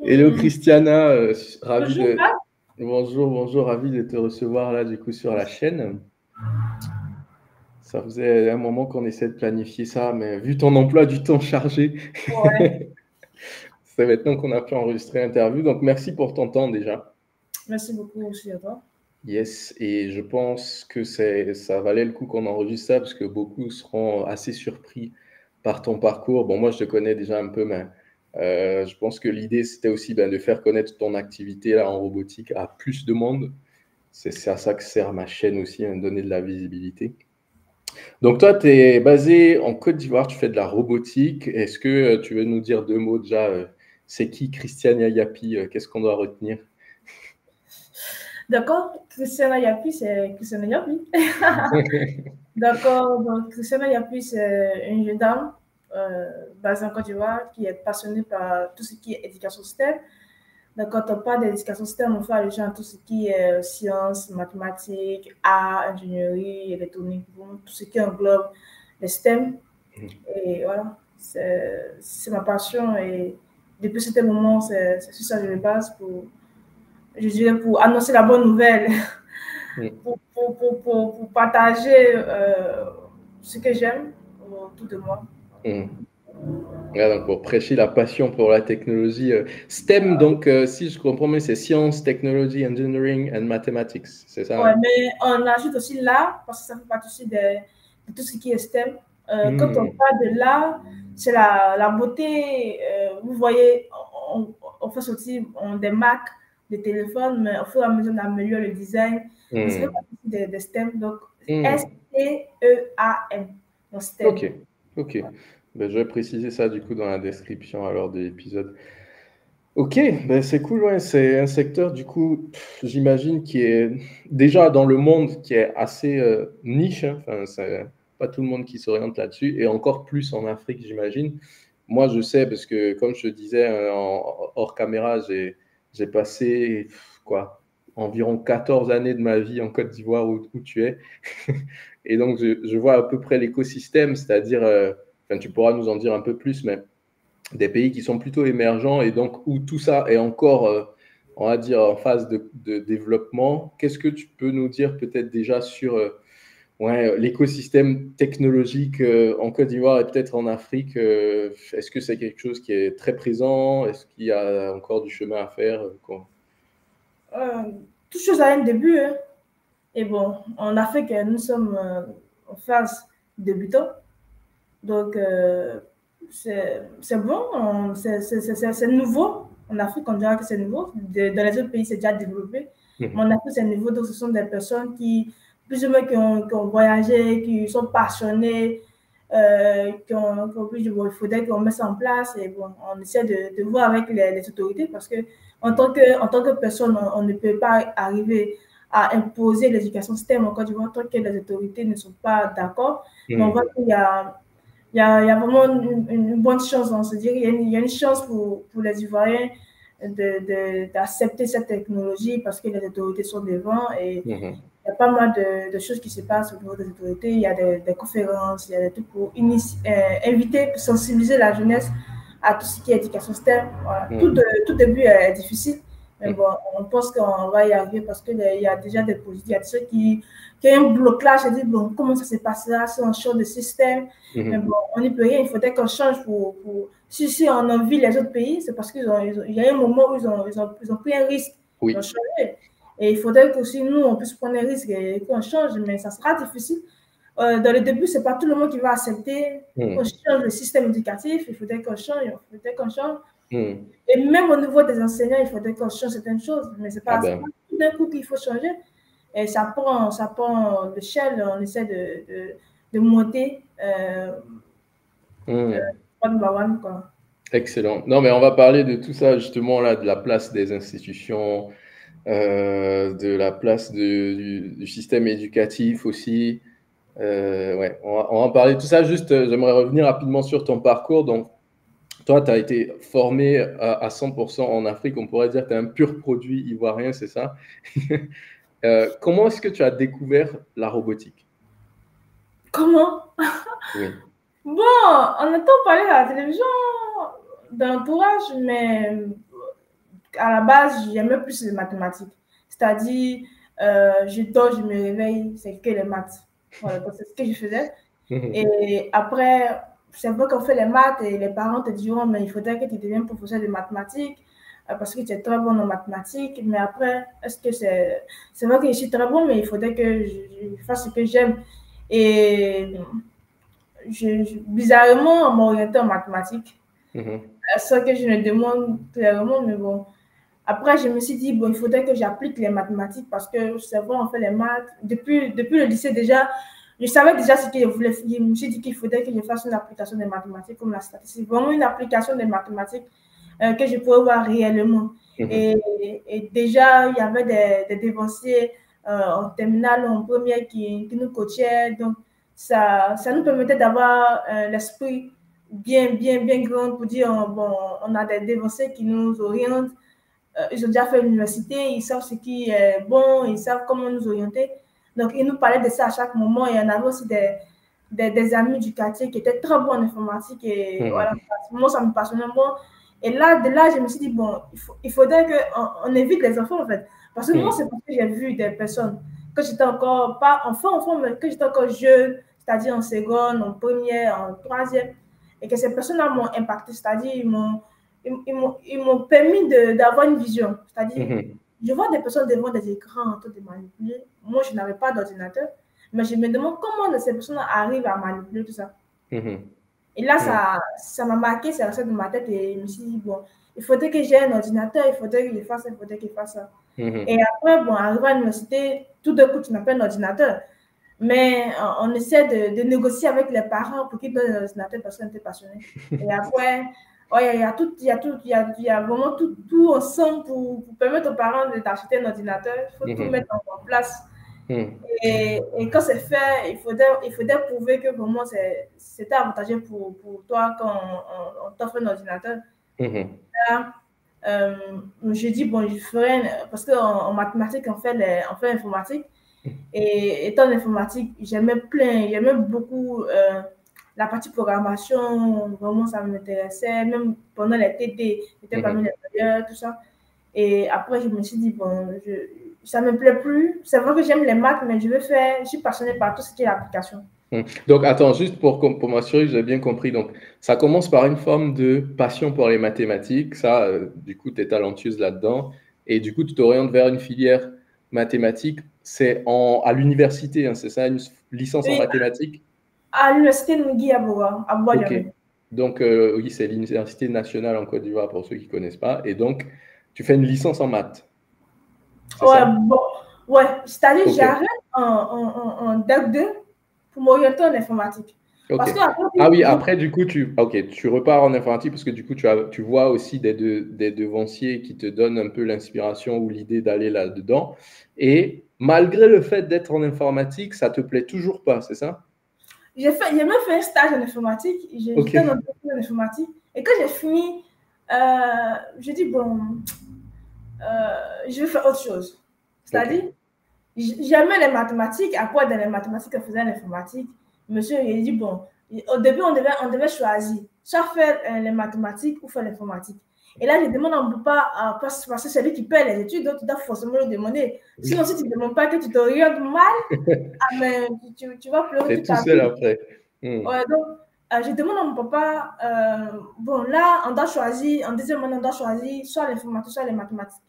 Hello Christiana, ravi Bonjour, de... Bonjour, ravi de te recevoir là du coup sur la chaîne. Ça faisait un moment qu'on essaie de planifier ça, mais vu ton emploi du temps chargé, ouais. c'est maintenant qu'on a pu enregistrer l'interview. Donc merci pour ton temps déjà. Merci beaucoup aussi à toi. Yes, et je pense que ça valait le coup qu'on enregistre ça parce que beaucoup seront assez surpris par ton parcours. Bon, moi je te connais déjà un peu, mais je pense que l'idée c'était aussi de faire connaître ton activité là en robotique à plus de monde. C'est à ça que sert ma chaîne aussi, hein, donner de la visibilité. Donc toi, tu es basé en Côte d'Ivoire, tu fais de la robotique. Est-ce que tu veux nous dire deux mots déjà c'est qui Christiane Yayapi? Qu'est-ce qu'on doit retenir? D'accord, Christiana Yapi, c'est Christiana Yapi. D'accord, donc Christiana Yapi, c'est une jeune dame basée en Côte d'Ivoire qui est passionnée par tout ce qui est éducation STEM. Donc, quand on parle d'éducation STEM, on fait allusion à tout ce qui est sciences, mathématiques, arts, ingénierie, électronique, bon, tout ce qui englobe les STEM. Et voilà, c'est ma passion. Et depuis ce moment, c'est sur ça que je me base pour, je dirais, pour annoncer la bonne nouvelle, pour partager ce que j'aime autour de moi. Ouais, donc pour prêcher la passion pour la technologie. STEM, donc si je comprends bien, c'est Science, Technology, Engineering and Mathematics, c'est ça, Ouais, hein? mais on ajoute aussi l'art, parce que ça fait partie aussi de tout ce qui est STEM. Quand on Hmm, parle de l'art, c'est la beauté. Vous voyez, on fait sortir des marques de téléphones, mais au fur et à mesure, on améliore le design. Donc, ça fait hmm, partie des STEM. Donc, hmm. STEAM, donc STEM. Ok, ok. Ben, je vais préciser ça du coup dans la description alors de l'épisode. Ok, ben c'est cool, ouais. C'est un secteur du coup, j'imagine, qui est déjà dans le monde qui est assez niche, hein. Enfin, c'est pas tout le monde qui s'oriente là-dessus, et encore plus en Afrique, j'imagine. Moi, je sais parce que, comme je te disais hors caméra, j'ai passé quoi, environ 14 années de ma vie en Côte d'Ivoire où tu es. Et donc, je vois à peu près l'écosystème, c'est-à-dire, enfin, tu pourras nous en dire un peu plus, mais des pays qui sont plutôt émergents et donc où tout ça est encore, on va dire, en phase de développement. Qu'est-ce que tu peux nous dire peut-être déjà sur ouais, l'écosystème technologique en Côte d'Ivoire et peut-être en Afrique? Est-ce que c'est quelque chose qui est très présent? Est-ce qu'il y a encore du chemin à faire, quoi? Euh, Toute chose a un début, hein. Et bon, en Afrique, nous sommes en phase débutant. Donc, c'est bon, c'est nouveau. En Afrique, on dirait que c'est nouveau. Dans les autres pays, c'est déjà développé. Mais en Mhm. Afrique, c'est nouveau. Donc, ce sont des personnes qui, plus ou moins, qui ont voyagé, qui sont passionnées, qui ont plus de bon, il faudrait qu'on mette ça en place. Et bon, on essaie de voir avec les autorités parce que en tant que personne, on ne peut pas arriver à imposer l'éducation STEM en Côte d'Ivoire tant que les autorités ne sont pas d'accord. Mais on voit Mhm. qu'il y a vraiment une bonne chance, on se dit. Il y a une chance pour les Ivoiriens d'accepter cette technologie parce que les autorités sont devant et Mhm. il y a pas mal de choses qui se passent au niveau des autorités. Il y a des conférences, il y a des trucs pour inviter, sensibiliser la jeunesse à tout ce qui est éducation STEM. Voilà. Mhm. Tout début est difficile, mais Mhm. bon, on pense qu'on va y arriver parce qu'il y a déjà des politiques, il y a des choses qui ont un blocage. Je dis, bon, comment ça se passera si on change de système? Mais Mhm. bon, on n'y peut rien. Il faudrait qu'on change si on envie les autres pays, c'est parce il y a un moment où ils ont pris un risque. Ils ont Oui, changé. Et il faudrait que aussi nous, on puisse prendre un risque et qu'on change, mais ça sera difficile. Dans le début, c'est pas tout le monde qui va accepter qu'on mhm. change le système éducatif. Il faudrait qu'on change, il faudrait qu'on change. Mhm. Et même au niveau des enseignants, il faudrait qu'on change certaines choses, mais Ah c'est pas ben, tout d'un coup qu'il faut changer. Et ça prend l'échelle, on essaie de monter mhm. one by one, quoi. Excellent. Non, mais on va parler de tout ça justement là, de la place des institutions, de la place du système éducatif aussi. Ouais, on va en parler de tout ça. Juste, j'aimerais revenir rapidement sur ton parcours. Donc, toi, tu as été formé à 100% en Afrique. On pourrait dire que tu es un pur produit ivoirien, c'est ça? Comment est-ce que tu as découvert la robotique? Comment? Oui. Bon, on entend parler à la télévision, d'entourage, mais à la base, j'aimais plus les mathématiques. C'est-à-dire, je dors, je me réveille, c'est que les maths. Voilà, donc c'est ce que je faisais. Et après, c'est vrai qu'on fait les maths et les parents te diront, mais il faudrait que tu deviennes professeur de mathématiques parce que tu es très bon en mathématiques. Mais après, est-ce que c'est vrai que je suis très bon, mais il faudrait que je fasse ce que j'aime. Et bizarrement, on m'a orienté en mathématiques. Ce que je ne demande clairement, mais bon. Après, je me suis dit, bon, il faudrait que j'applique les mathématiques parce que c'est vrai, on fait les maths. Depuis le lycée, déjà, je savais déjà ce que je voulais faire. Je me suis dit qu'il faudrait que je fasse une application des mathématiques comme la statistique. Vraiment une application des mathématiques que je pourrais voir réellement. Et déjà, il y avait des dévanciers en terminale, en première qui nous coachaient. Donc, ça nous permettait d'avoir l'esprit bien grand pour dire, bon, on a des dévanciers qui nous orientent. Ils ont déjà fait l'université, ils savent ce qui est bon, ils savent comment nous orienter. Donc, ils nous parlaient de ça à chaque moment. Et il y en avait aussi des amis du quartier qui étaient très bons en informatique. Et voilà, moi, ça me passionnait. Bon. Et là, de là, je me suis dit, bon, il faudrait qu'on évite les enfants, en fait. Parce que moi, c'est parce que j'ai vu des personnes, que j'étais encore, pas enfant, mais que j'étais encore jeune, c'est-à-dire en seconde, en première, en troisième, et que ces personnes-là m'ont impacté, c'est-à-dire ils m'ont permis d'avoir une vision. C'est-à-dire, je vois des personnes devant des écrans en train de manipuler. Moi, je n'avais pas d'ordinateur, mais je me demande comment ces personnes arrivent à manipuler tout ça. Et là, ça m'a marqué, c'est resté dans ma tête et je me suis dit, bon, il faudrait que j'ai un ordinateur, il faudrait que je fasse ça, il faudrait que je fasse ça. Et après, bon, arrivé à l'université, tout d'un coup, tu n'as pas un ordinateur. Mais on essaie de négocier avec les parents pour qu'ils donnent un ordinateur parce qu'on était passionnés. Et après, il y a vraiment tout ensemble pour permettre aux parents d'acheter un ordinateur. Il faut tout mettre en place. Et quand c'est fait, il faudrait prouver que vraiment c'était avantageux pour toi quand on t'offre un ordinateur. Là, je dis, bon, je ferai, parce qu'en mathématiques, on fait informatique. Et étant en informatique, j'aimais beaucoup la partie programmation, vraiment ça m'intéressait, même pendant les TD, j'étais parmi les meilleurs, tout ça. Et après, je me suis dit, bon, ça ne me plaît plus. C'est vrai que j'aime les maths, mais je suis passionnée par tout ce qui est application. Donc, attends, juste pour m'assurer que j'ai bien compris. Donc, ça commence par une forme de passion pour les mathématiques. Ça, du coup, tu es talentueuse là-dedans. Et du coup, tu t'orientes vers une filière mathématique. C'est à l'université, hein, c'est ça, une licence en mathématiques? À l'université de Ngui à Bois-Djamé. Ok. Donc, oui, c'est l'Université nationale en Côte d'Ivoire pour ceux qui ne connaissent pas. Et donc, tu fais une licence en maths. Ouais, bon, ouais. C'est-à-dire, j'arrête en DEC 2 pour m'orienter en informatique. Parce que ah oui, après, du coup, tu repars en informatique parce que du coup, tu vois aussi des devanciers qui te donnent un peu l'inspiration ou l'idée d'aller là-dedans. Et malgré le fait d'être en informatique, ça te plaît toujours pas, c'est ça? J'ai même fait un stage en informatique. J'étais dans le domaine en informatique. Et quand j'ai fini, j'ai dit, bon, je vais faire autre chose. C'est-à-dire, j'aimais les mathématiques. Après, dans les mathématiques, on faisait l'informatique. Monsieur, il dit, bon, au début, on devait choisir, soit faire les mathématiques ou faire l'informatique. Et là, je demande à mon papa, parce que c'est lui qui paie les études, donc tu dois forcément le demander. Sinon, si tu ne demandes pas que tu t'orientes mal, mais tu vas pleurer toute ta vie. Après. Ouais, donc, je demande à mon papa, bon, là, on doit choisir, en deuxième année, on doit choisir soit l'informatique, soit les mathématiques.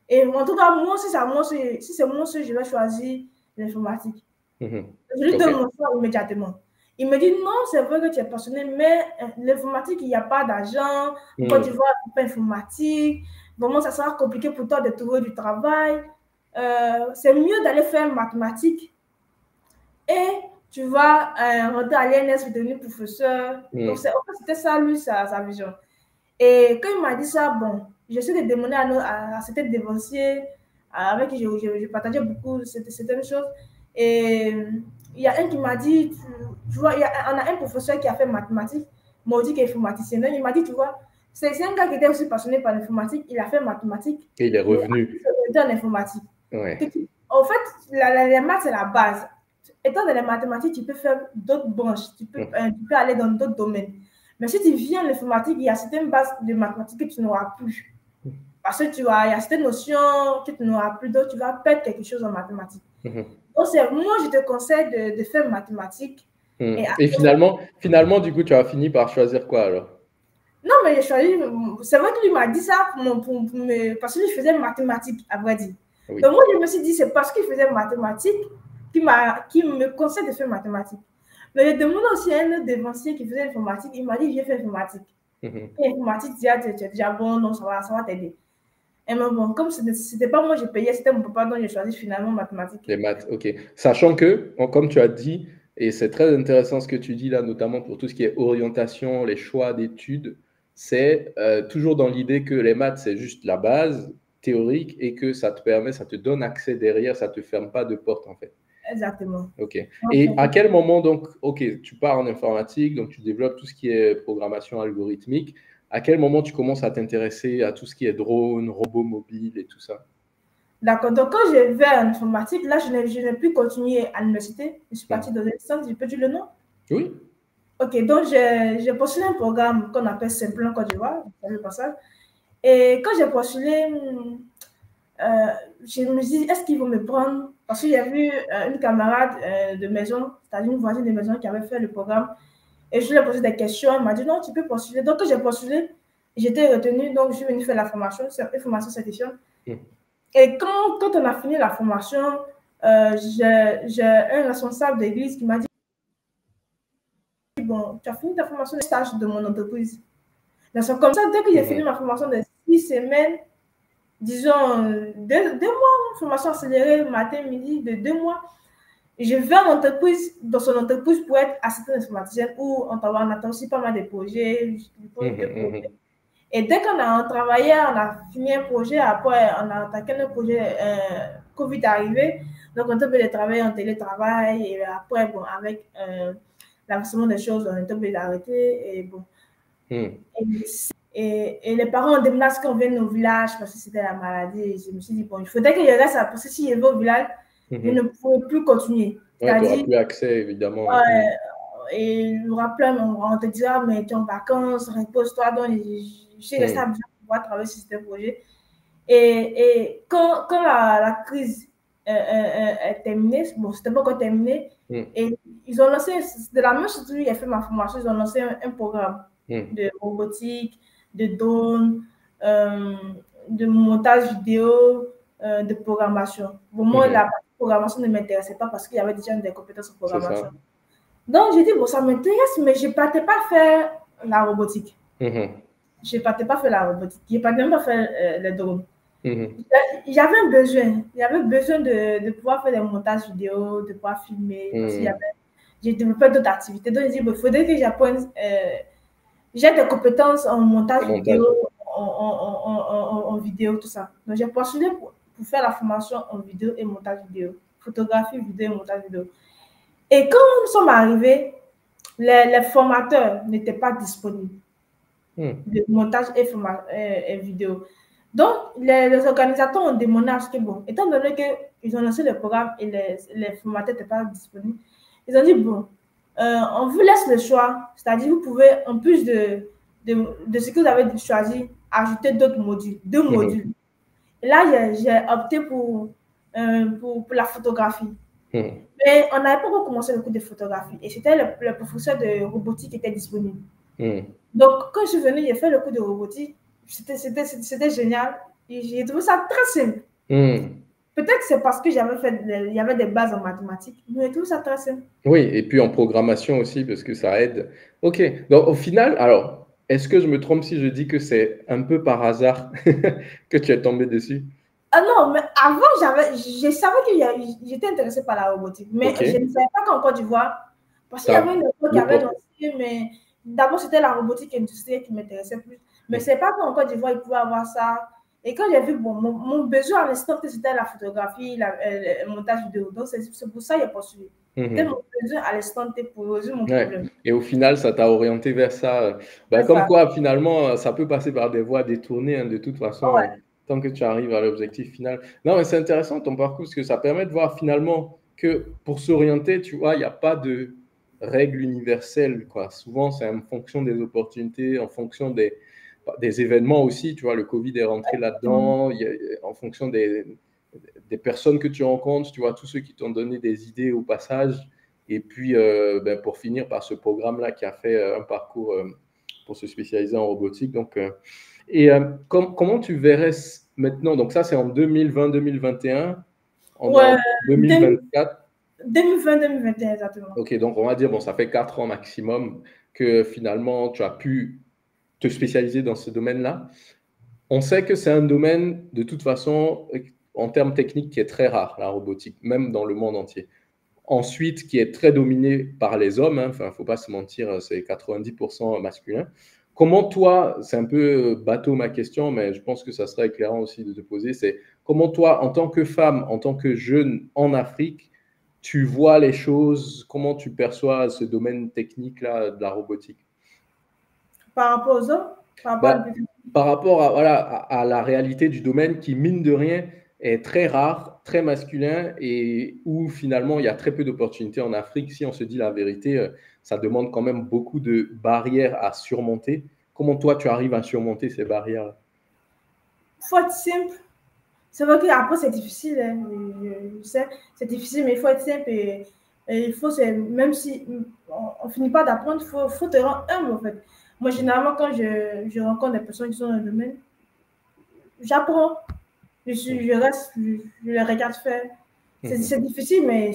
Et en tout cas, moi, si c'est mon choix, je vais choisir l'informatique. Je lui donne mon choix immédiatement. Il me dit, non, c'est vrai que tu es passionné, mais l'informatique, il n'y a pas d'argent. Quand tu vois pas informatique, vraiment, ça sera compliqué pour toi de trouver du travail. C'est mieux d'aller faire mathématiques et tu vas rentrer à l'INS, devenir professeur. Donc, c'était ça, lui, sa vision. Et quand il m'a dit ça, bon, j'essaie de demander à certains dévanciers avec qui je partageais beaucoup certaines choses. Et il y a un qui m'a dit, tu vois, on a un professeur qui a fait mathématiques, maudit qui est informaticien. Donc, il m'a dit, tu vois, c'est un gars qui était aussi passionné par l'informatique, il a fait mathématiques. Et il est revenu. Il est en informatique. Ouais. En fait, les maths, c'est la base. Étant dans les mathématiques, tu peux faire d'autres branches, tu peux aller dans d'autres domaines. Mais si tu viens en informatique, il y a certaines bases de mathématiques que tu n'auras plus. Parce que il y a certaines notions que tu n'auras plus, donc tu vas perdre quelque chose en mathématiques. Donc, moi, je te conseille de faire mathématiques. Et finalement, du coup, tu as fini par choisir quoi alors? Non, mais j'ai choisi. C'est vrai que lui m'a dit ça parce qu'il faisait mathématiques, à vrai dire. Oui. Donc, moi, je me suis dit, c'est parce qu'il faisait mathématiques qui me conseille de faire mathématiques. Mais j'ai demandé aussi à un autre dévancier qui faisait informatique. Il m'a dit, viens faire informatique. Et informatique, tu es déjà bon, donc ça va t'aider. Et mais bon, comme ce n'était pas moi, je payais, c'était mon papa, donc j'ai choisi finalement mathématiques. Les maths, ok. Sachant que, comme tu as dit, et c'est très intéressant ce que tu dis là, notamment pour tout ce qui est orientation, les choix d'études, c'est toujours dans l'idée que les maths, c'est juste la base théorique et que ça te donne accès derrière, ça ne te ferme pas de porte en fait. Exactement. Ok. Et à quel moment donc, ok, tu pars en informatique, donc tu développes tout ce qui est programmation algorithmique. À quel moment tu commences à t'intéresser à tout ce qui est drone, robots mobiles et tout ça? D'accord. Donc, quand je vais en informatique, là, je n'ai plus continué à l'université. Je suis partie dans un centre, je peux dire le nom? Oui. Ok, donc j'ai postulé un programme qu'on appelle Simplon Côte d'Ivoire, le passage. Et quand j'ai postulé, je me suis dit, est-ce qu'ils vont me prendre? Parce que j'ai vu une camarade de maison, c'est-à-dire une voisine de maison qui avait fait le programme. Et je lui ai posé des questions. Elle m'a dit, non, tu peux postuler. Donc, quand j'ai postulé, j'étais retenue. Donc, je suis venue faire la formation, une formation certifiante. Et quand on a fini la formation, j'ai un responsable d'église qui m'a dit, bon, tu as fini ta formation de stage de mon entreprise. Donc, c'est comme ça, dès que j'ai fini ma formation de 6 semaines, disons 2 mois, formation accélérée, matin, midi, de 2 mois, je vais en entreprise, dans son entreprise pour être assistante informaticienne où on attend aussi pas mal de projets. Et dès qu'on a travaillé, on a fini un projet, après on a attaqué un projet, Covid est arrivé, donc on était obligé de travailler en télétravail, et après, bon, avec l'avancement des choses, on était obligé d'arrêter, et bon. Et les parents ont déménagé quand on vient au village parce que c'était la maladie, et je me suis dit, bon, il faudrait que je reste, parce que si je vais au village, je ne pourrais plus continuer. Ouais, tu n'auras plus accès, évidemment. Et il y aura plein, on te dira, mais tu es en vacances, repose-toi. Donc, je suis restée à pour pouvoir travailler sur ce projet. Et quand la crise est terminée, bon, c'était pas encore terminé, et ils ont lancé, de la même chose où j'ai fait ma formation, ils ont lancé un programme de robotique, de drone, de montage vidéo, de programmation. Pour moi, la programmation ne m'intéressait pas parce qu'il y avait déjà des compétences en programmation. Donc, j'ai dit, bon, ça m'intéresse, mais je ne partais pas faire la robotique. Je ne partais pas faire la robotique. Je ne partais même pas faire les drones. J'avais un besoin. J'avais besoin de pouvoir faire des montages vidéo, de pouvoir filmer. Parce que j'ai développé d'autres activités. Donc, j'ai dit, bon, il faudrait que j'apprenne. J'ai des compétences en montage vidéo, en vidéo, tout ça. Donc, j'ai postulé pour faire la formation en vidéo et montage vidéo. Photographie, vidéo et montage vidéo. Et quand nous sommes arrivés, les formateurs n'étaient pas disponibles de montage et vidéo. Donc, les organisateurs ont demandé à ce que, bon, étant donné qu'ils ont lancé le programme et les formateurs n'étaient pas disponibles, ils ont dit, bon, on vous laisse le choix, c'est-à-dire vous pouvez, en plus de ce que vous avez choisi, ajouter d'autres modules, 2 modules. Et là, j'ai opté pour la photographie. Mais on n'avait pas encore commencé le cours de photographie. Et c'était le professeur de robotique qui était disponible. Donc, quand je suis venue, j'ai fait le cours de robotique. C'était génial. Et j'ai trouvé ça très simple. Peut-être que c'est parce que il y avait des bases en mathématiques. Mais j'ai trouvé ça très simple. Oui, et puis en programmation aussi, parce que ça aide. Ok. Donc, au final, alors, est-ce que je me trompe si je dis que c'est un peu par hasard que tu es tombé dessus? Ah non, mais avant, je savais que j'étais intéressée par la robotique, mais je ne savais pas qu'en Côte d'Ivoire, parce qu'il y avait une époque qui avait lancé, mais d'abord c'était la robotique industrielle qui m'intéressait plus. Mais c'est pas qu'en Côte d'Ivoire, il pouvait avoir ça. Et quand j'ai vu, bon, mon besoin à l'instant, c'était la photographie, le montage vidéo. Donc c'est pour ça que j'ai postulé. C'était mon besoin à l'instant pour résoudre mon problème. Et au final, ça t'a orienté vers ça. Comme quoi, finalement, ça peut passer par des voies détournées, de toute façon. Tant que tu arrives à l'objectif final. Non, mais c'est intéressant ton parcours, parce que ça permet de voir finalement que pour s'orienter, tu vois, il n'y a pas de règle universelle, quoi. Souvent, c'est en fonction des opportunités, en fonction des événements aussi. Tu vois, le Covid est rentré là-dedans, en fonction des personnes que tu rencontres, tu vois, tous ceux qui t'ont donné des idées au passage. Et puis, pour finir par ce programme-là qui a fait un parcours pour se spécialiser en robotique. Donc, comment tu verrais maintenant? Donc, ça, c'est en 2020-2021. On est en 2024. 2020-2021, exactement. Ok, donc on va dire, bon, ça fait 4 ans maximum que finalement, tu as pu te spécialiser dans ce domaine-là. On sait que c'est un domaine, de toute façon, en termes techniques, qui est très rare, la robotique, même dans le monde entier. Ensuite, qui est très dominé par les hommes, hein. Enfin, il ne faut pas se mentir, c'est 90% masculin. Comment toi, c'est un peu bateau ma question, mais je pense que ça serait éclairant aussi de te poser, c'est comment toi, en tant que femme, en tant que jeune en Afrique, tu vois les choses, comment tu perçois ce domaine technique-là de la robotique? Par rapport aux hommes, par rapport à, voilà, à la réalité du domaine qui, mine de rien, est très rare, très masculin et où finalement il y a très peu d'opportunités en Afrique. Si on se dit la vérité, ça demande quand même beaucoup de barrières à surmonter. Comment toi tu arrives à surmonter ces barrières? il faut être simple. C'est vrai qu'après, c'est difficile, hein. Je sais, c'est difficile, mais il faut être simple et il faut, même si on ne finit pas d'apprendre, il faut te rendre humble, en fait. Moi, généralement, quand je rencontre des personnes qui sont dans le domaine, j'apprends. Je reste, je les regarde faire. C'est difficile, mais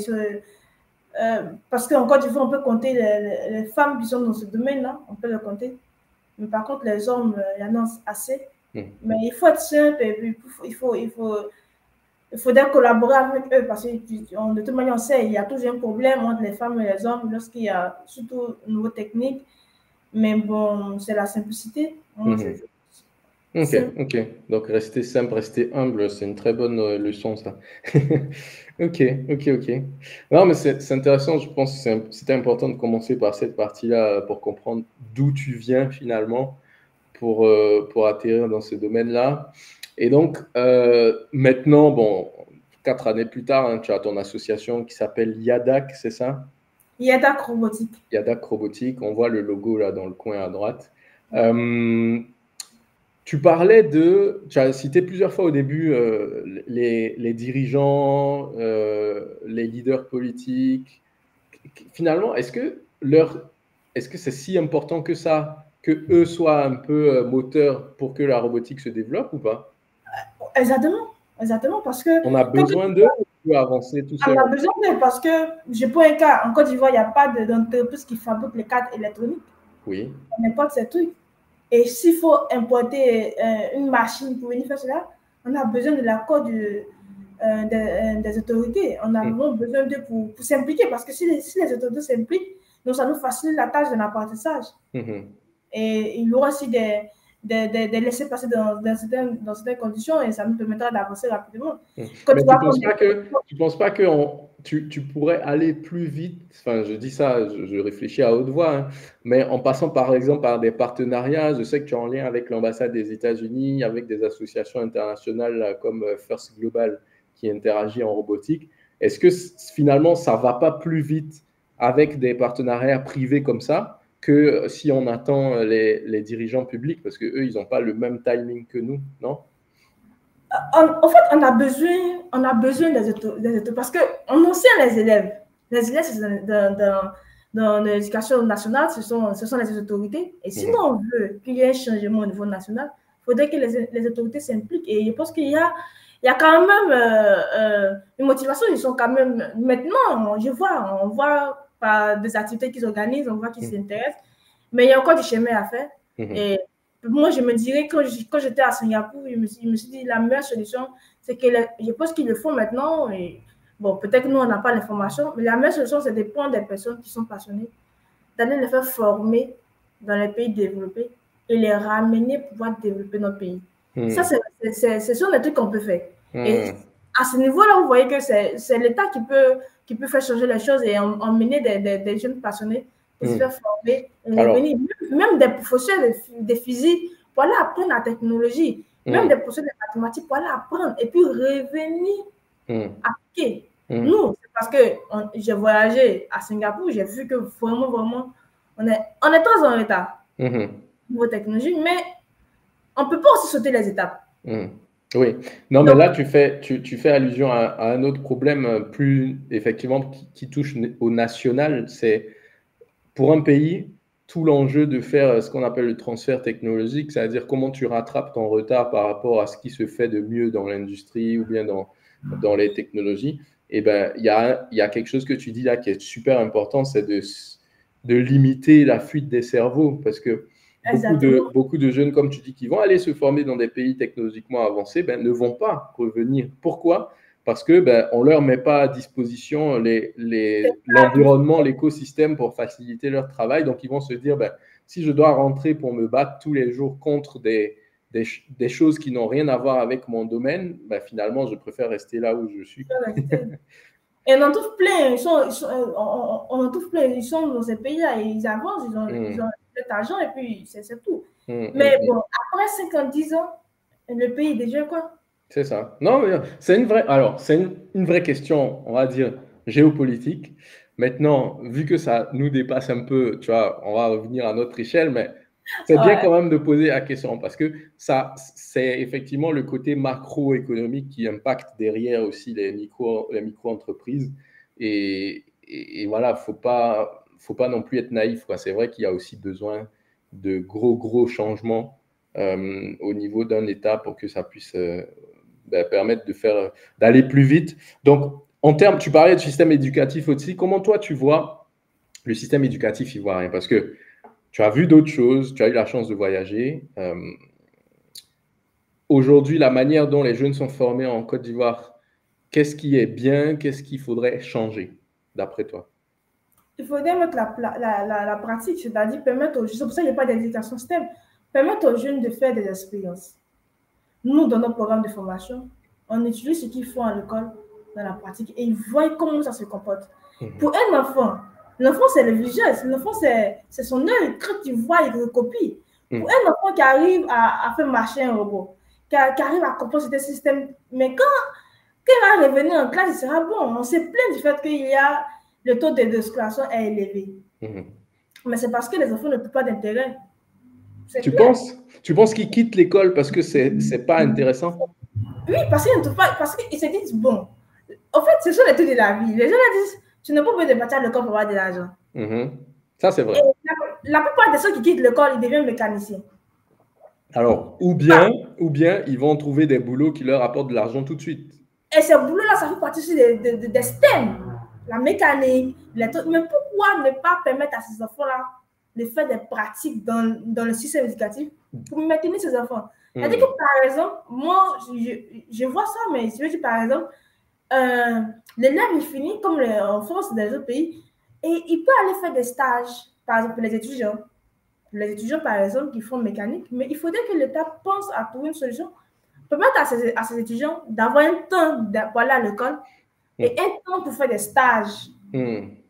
parce qu'en Côte d'Ivoire, on peut compter les femmes qui sont dans ce domaine-là, on peut les compter. Mais par contre, les hommes, il y en a assez. Mais il faut être simple et puis il faudrait collaborer avec eux parce que de toute manière, on sait il y a toujours un problème entre les femmes et les hommes lorsqu'il y a surtout une nouvelle technique. Mais bon, c'est la simplicité. Moi, Ok. Donc, rester simple, rester humble, c'est une très bonne leçon, ça. Ok. Non, mais c'est intéressant. Je pense que c'était important de commencer par cette partie-là pour comprendre d'où tu viens finalement pour atterrir dans ce domaine-là. Et donc, maintenant, bon, 4 années plus tard, hein, tu as ton association qui s'appelle YADAC, c'est ça? YADAC Robotique. YADAC Robotique, on voit le logo là dans le coin à droite. Tu as cité plusieurs fois au début les dirigeants, les leaders politiques. Finalement, est-ce que c'est si important que ça, que eux soient un peu moteurs pour que la robotique se développe ou pas? Exactement, parce que on a besoin d'eux pour avancer tout seul. On a besoin d'eux parce que, je prends un cas, en Côte d'Ivoire, il n'y a pas d'entreprise qui fabrique les cartes électroniques. Oui. On importe ces trucs. Et s'il faut importer une machine pour venir faire cela, on a besoin de l'accord des autorités. On a vraiment besoin d'eux pour s'impliquer parce que si les autorités s'impliquent, donc ça nous facilite la tâche de l'apprentissage. Et il y aura aussi des laisser passer dans certaines conditions et ça nous permettra d'avancer rapidement. Mais tu penses pas que tu pourrais aller plus vite, enfin je dis ça, je réfléchis à haute voix, hein, mais en passant par exemple par des partenariats, je sais que tu es en lien avec l'ambassade des États-Unis, avec des associations internationales comme First Global qui interagit en robotique. Est-ce que finalement ça va pas plus vite avec des partenariats privés comme ça que si on attend les dirigeants publics, parce qu'eux, ils n'ont pas le même timing que nous, non? En fait, on a besoin des autorités parce qu'on enseigne les élèves. Les élèves, dans l'éducation nationale, ce sont les autorités. Et si on veut qu'il y ait un changement au niveau national, il faudrait que les autorités s'impliquent. Et je pense qu'il y a quand même une motivation. Ils sont quand même, maintenant, on voit par des activités qu'ils organisent, on voit qu'ils s'intéressent. Mais il y a encore du chemin à faire. Et moi, je me dirais, quand j'étais à Singapour, je me suis dit, la meilleure solution, c'est que je pense qu'ils le font maintenant. Et bon, peut-être que nous, on n'a pas l'information, mais la meilleure solution, c'est de prendre des personnes qui sont passionnées, d'aller les faire former dans les pays développés et les ramener pour pouvoir développer notre pays. Ça, ce sont des trucs qu'on peut faire. Et à ce niveau-là, vous voyez que c'est l'État qui peut faire changer les choses et emmener des jeunes passionnés pour se faire former. Même des professeurs de physique pour aller apprendre la technologie, même des professeurs de mathématiques pour aller apprendre et puis revenir appliquer. Nous, parce que j'ai voyagé à Singapour, j'ai vu que vraiment, on est très en retard niveau technologie, mais on ne peut pas aussi sauter les étapes. Oui. Non, mais là, tu fais allusion à un autre problème plus, effectivement, qui touche au national. C'est pour un pays, tout l'enjeu de faire ce qu'on appelle le transfert technologique, c'est-à-dire comment tu rattrapes ton retard par rapport à ce qui se fait de mieux dans l'industrie ou bien dans les technologies. Et ben, il y a quelque chose que tu dis là qui est super important, c'est de limiter la fuite des cerveaux, parce que beaucoup de jeunes, comme tu dis, qui vont aller se former dans des pays technologiquement avancés, ben, ne vont pas revenir. Pourquoi? Parce que ben, on leur met pas à disposition l'environnement, l'écosystème pour faciliter leur travail. Donc, ils vont se dire, ben, si je dois rentrer pour me battre tous les jours contre des choses qui n'ont rien à voir avec mon domaine, ben, finalement, je préfère rester là où je suis. Et on en trouve plein. On en trouve plein. Ils sont dans ces pays-là et ils avancent, ils ont cet argent et puis c'est tout. Mais bon, après 50-10 ans, le pays est déjà quoi? C'est ça. Non, c'est une vraie. Alors, c'est une vraie question, on va dire géopolitique. Maintenant, vu que ça nous dépasse un peu, tu vois, on va revenir à notre échelle, mais c'est bien quand même de poser la question parce que ça, c'est effectivement le côté macroéconomique qui impacte derrière aussi les micro-entreprises. Et voilà, faut pas non plus être naïf, quoi. C'est vrai qu'il y a aussi besoin de gros changements au niveau d'un État pour que ça puisse permettre d'aller plus vite. Donc, en termes, tu parlais du système éducatif aussi. Comment toi, tu vois le système éducatif ivoirien? Parce que tu as vu d'autres choses, tu as eu la chance de voyager. Aujourd'hui, la manière dont les jeunes sont formés en Côte d'Ivoire, qu'est-ce qui est bien, qu'est-ce qu'il faudrait changer, d'après toi? Il faudrait mettre la pratique, c'est-à-dire permettre aux jeunes, c'est pour ça qu'il n'y a pas d'éducation STEM, permettre aux jeunes de faire des expériences. Nous, dans nos programmes de formation, on utilise ce qu'ils font à l'école dans la pratique et ils voient comment ça se comporte. Pour un enfant, l'enfant, c'est le visuel. L'enfant, c'est son œil. Quand il voit, il recopie. Pour un enfant qui arrive à faire marcher un robot, qui arrive à comprendre ce système, mais quand il va revenir en classe, il sera bon. On se plaint du fait qu'il y a le taux de scolarisation est élevé. Mais c'est parce que les enfants ne trouvent pas d'intérêt. Tu penses qu'ils quittent l'école parce que c'est pas intéressant? Oui, parce qu'ils ne trouvent pas, parce qu'ils se disent, bon, en fait, ce sont les trucs de la vie. Les gens disent, tu n'as pas besoin de partir à l'école pour avoir de l'argent. Ça, c'est vrai. Et la plupart des ceux qui quittent l'école, ils deviennent mécaniciens. Alors, ou bien, ils vont trouver des boulots qui leur apportent de l'argent tout de suite. Et ces boulots-là, ça fait partie aussi des STEM, la mécanique, les trucs. Mais pourquoi ne pas permettre à ces enfants-là de faire des pratiques dans le système éducatif pour maintenir ces enfants? C'est-à-dire que, par exemple, moi, je vois ça, mais je veux dire, par exemple, l'élève, il finit comme en France, dans les autres pays, et il peut aller faire des stages, par exemple, pour les étudiants. Pour les étudiants, par exemple, qui font mécanique, mais il faudrait que l'État pense à trouver une solution, permettre à ces étudiants d'avoir un temps pour aller à l'école et un temps pour faire des stages.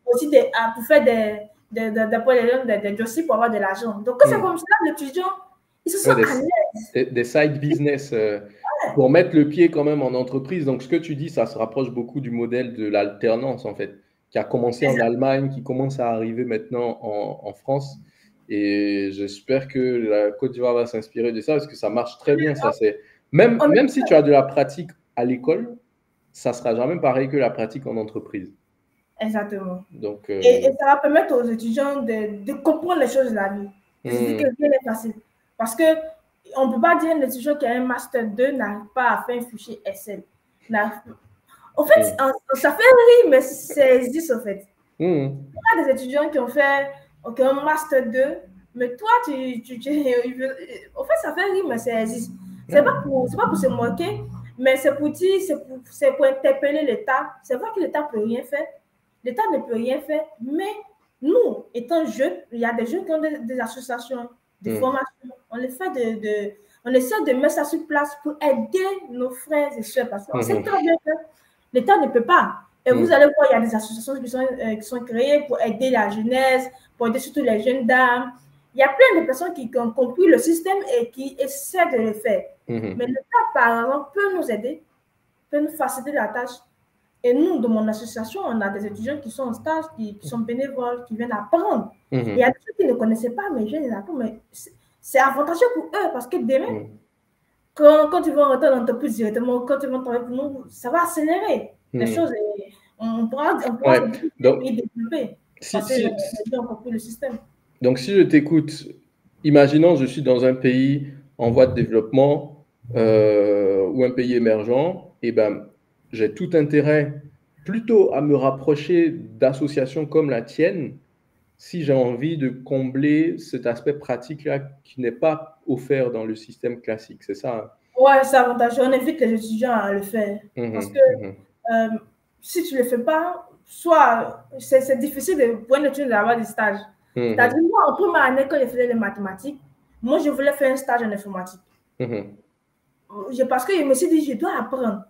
Aussi pour faire des dossiers pour avoir de l'argent. Donc, quand c'est comme ça, l'étudiant, il se sent à l'aise. Des side business pour mettre le pied quand même en entreprise. Donc, ce que tu dis, ça se rapproche beaucoup du modèle de l'alternance, en fait, qui a commencé en Allemagne, qui commence à arriver maintenant en France. Et j'espère que la Côte d'Ivoire va s'inspirer de ça parce que ça marche très bien. Ça, même si tu as de la pratique à l'école, ça ne sera jamais pareil que la pratique en entreprise. Exactement. Donc, et ça va permettre aux étudiants de comprendre les choses de la vie. C'est que rien n'est facile. Parce qu'on ne peut pas dire qu'un étudiant qui a un Master 2 n'arrive pas à faire un fichier Excel. En fait, ça fait rire, mais c'est existe en fait. Il y a des étudiants qui ont fait un Master 2, mais toi, en fait, ça fait rire, mais ça existe. C'est pas pour se moquer, mais c'est pour dire, c'est pour interpeller l'État. C'est vrai que l'État ne peut rien faire. L'État ne peut rien faire, mais nous, étant jeunes, il y a des jeunes qui ont des associations, des formations. On essaie de mettre ça sur place pour aider nos frères et sœurs. Parce qu'on sait très bien que l'État ne peut pas. Et vous allez voir, il y a des associations qui sont créées pour aider la jeunesse, pour aider surtout les jeunes dames. Il y a plein de personnes qui ont compris le système et qui essaient de le faire. Mais l'État, par exemple, peut nous aider, peut nous faciliter la tâche. Et nous, de mon association, on a des étudiants qui sont en stage, qui sont bénévoles, qui viennent apprendre. Il y a des gens qui ne connaissaient pas, mais ils viennent apprendre. Mais c'est avantageux pour eux parce que demain, quand tu vas rentrer dans l'entreprise directement, quand tu vas travailler pour nous, ça va accélérer les choses et on pourra se développer. Parce que les gens ont compris le système. Donc, si je t'écoute, imaginons je suis dans un pays en voie de développement ou un pays émergent, et ben, j'ai tout intérêt plutôt à me rapprocher d'associations comme la tienne si j'ai envie de combler cet aspect pratique-là qui n'est pas offert dans le système classique, c'est ça? Ouais, c'est avantageux. On invite les étudiants à le faire. Parce que si tu ne le fais pas, soit c'est difficile pour un étudiant d'avoir des stages. C'est-à-dire, moi, en première année, quand je faisais les mathématiques, moi, je voulais faire un stage en informatique. Parce que je me suis dit, je dois apprendre.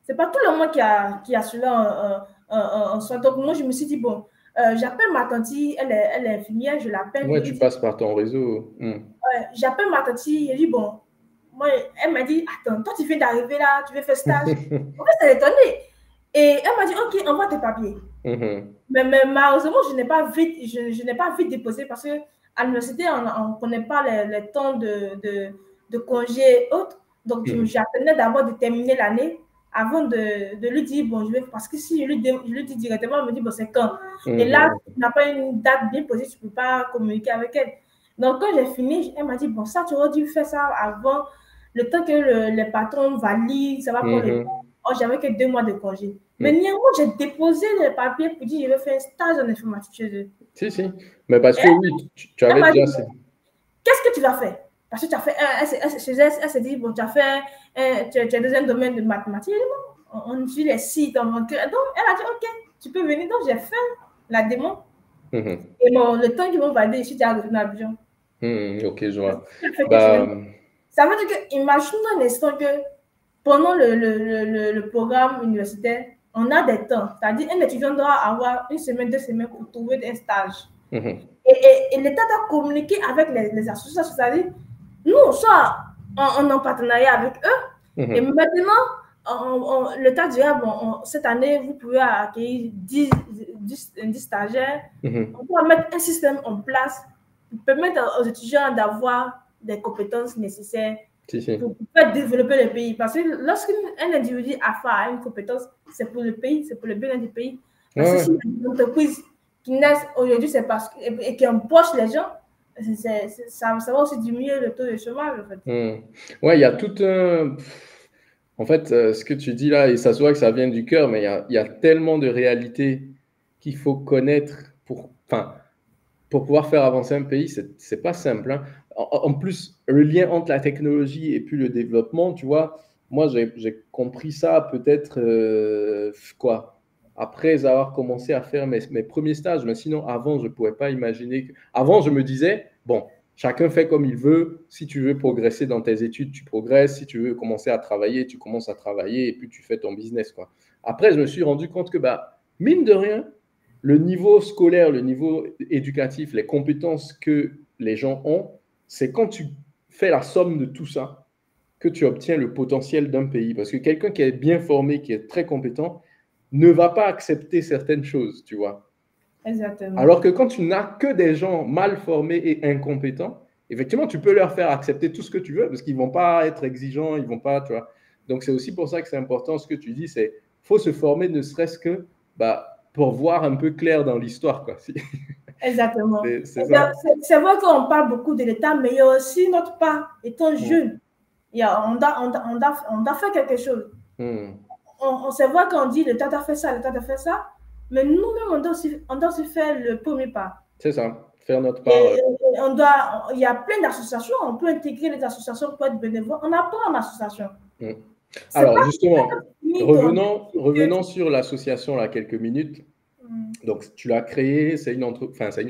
Ce n'est pas tout le monde qui a cela en soi. Donc, moi, je me suis dit, bon, j'appelle ma tante, elle est infirmière, je l'appelle. Ouais, tu passes par ton réseau. Ouais, j'appelle ma tante, je dis, bon, moi, elle m'a dit, attends, toi, tu viens d'arriver là, tu veux faire stage. En fait, ça l'étonnait. Et elle m'a dit, OK, envoie tes papiers. Mais malheureusement, je n'ai pas vite déposé parce qu'à l'université, on ne connaît pas les temps de congés et autres. Donc, j'attendais d'abord de terminer l'année avant de lui dire, bon, je vais, parce que si je lui dis directement, elle me dit, bon, c'est quand? Et là, tu n'as pas une date bien posée, tu ne peux pas communiquer avec elle. Donc, quand j'ai fini, elle m'a dit, bon, ça, tu aurais dû faire ça avant, le temps que les patrons valident, ça va prendre le temps. Oh, j'avais que 2 mois de congé. Mais néanmoins, j'ai déposé le papier pour dire que je vais faire un stage en informatique chez eux. Si. Mais parce que oui, tu avais déjà... Qu'est-ce que tu vas faire? Parce que tu as fait elle s'est dit, bon, tu as fait, tu es dans un domaine de mathématiques, on utilise les sites, donc elle a dit, OK, tu peux venir. Donc, j'ai fait la démo. Et bon, le temps qu'ils vont valider, ici, tu as retourné à Abidjan. OK, je vois. Ça veut dire que, imagine un instant que pendant le programme universitaire, on a des temps. C'est-à-dire, un étudiant doit avoir 1 semaine, 2 semaines pour trouver un stage. Et l'État doit communiquer avec les associations. C'est-à-dire, nous, soit on est en partenariat avec eux, et maintenant, l'État dira, bon, cette année, vous pouvez accueillir 10 stagiaires. On pourra mettre un système en place pour permettre aux étudiants d'avoir des compétences nécessaires pour faire développer le pays. Parce que lorsqu'un individu a une compétence, c'est pour le pays, c'est pour le bien du pays. Parce que si une entreprise qui naissent aujourd'hui, c'est parce et qui empoche les gens, ça va aussi diminuer le taux de chômage, en fait. Ouais, il y a tout un... En fait, ce que tu dis là, et ça se voit que ça vient du cœur, mais il y a tellement de réalités qu'il faut connaître pour pouvoir faire avancer un pays. C'est pas simple, hein. En plus, le lien entre la technologie et puis le développement, tu vois, moi, j'ai compris ça peut-être, après avoir commencé à faire mes premiers stages. Mais sinon, avant, je ne pouvais pas imaginer que... Avant, je me disais, bon, chacun fait comme il veut. Si tu veux progresser dans tes études, tu progresses. Si tu veux commencer à travailler, tu commences à travailler et puis tu fais ton business, quoi. Après, je me suis rendu compte que, mine de rien, le niveau scolaire, le niveau éducatif, les compétences que les gens ont, c'est quand tu fais la somme de tout ça que tu obtiens le potentiel d'un pays. Parce que quelqu'un qui est bien formé, qui est très compétent, ne va pas accepter certaines choses, tu vois. Exactement. Alors que quand tu n'as que des gens mal formés et incompétents, effectivement, tu peux leur faire accepter tout ce que tu veux parce qu'ils ne vont pas être exigeants, ils vont pas, tu vois. Donc, c'est aussi pour ça que c'est important ce que tu dis, c'est faut se former ne serait-ce que pour voir un peu clair dans l'histoire, quoi. Exactement. C'est vrai qu'on parle beaucoup de l'État, mais il y a aussi notre part, étant jeune. On doit faire quelque chose. C'est vrai qu'on dit l'État doit faire ça, l'État doit faire ça, mais nous-mêmes, on doit aussi faire le premier pas. C'est ça, faire notre part. Il y a plein d'associations, on peut intégrer les associations pour être bénévole. On apprend en association. Alors, justement, revenons sur l'association là quelques minutes. Donc, tu l'as créée, c'est une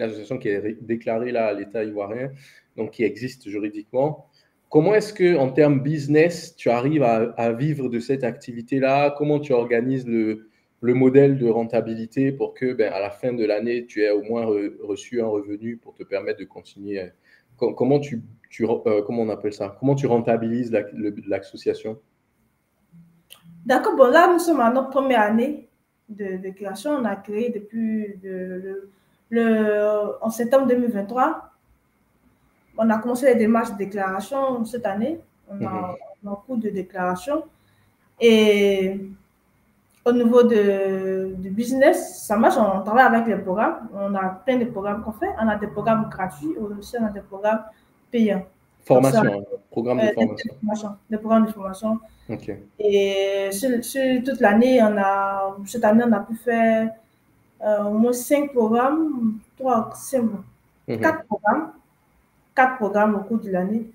association qui est déclarée là à l'État ivoirien, donc qui existe juridiquement. Comment est-ce que, en termes business, tu arrives à vivre de cette activité-là? Comment tu organises le modèle de rentabilité pour que, à la fin de l'année, tu aies au moins reçu un revenu pour te permettre de continuer? Comment comment on appelle ça? Comment tu rentabilises l'association? D'accord, bon là, nous sommes à notre première année. de déclaration. On a créé depuis en septembre 2023. On a commencé les démarches de déclaration cette année. On a un cours de déclaration. Et au niveau du business, ça marche. On travaille avec les programmes. On a plein de programmes qu'on fait. On a des programmes gratuits, aussi on a des programmes payants. Formation, programme de formation. Des programmes de formation. Ok. Et sur toute l'année, cette année, on a pu faire au moins 5 programmes, 4 programmes. 4 programmes au cours de l'année.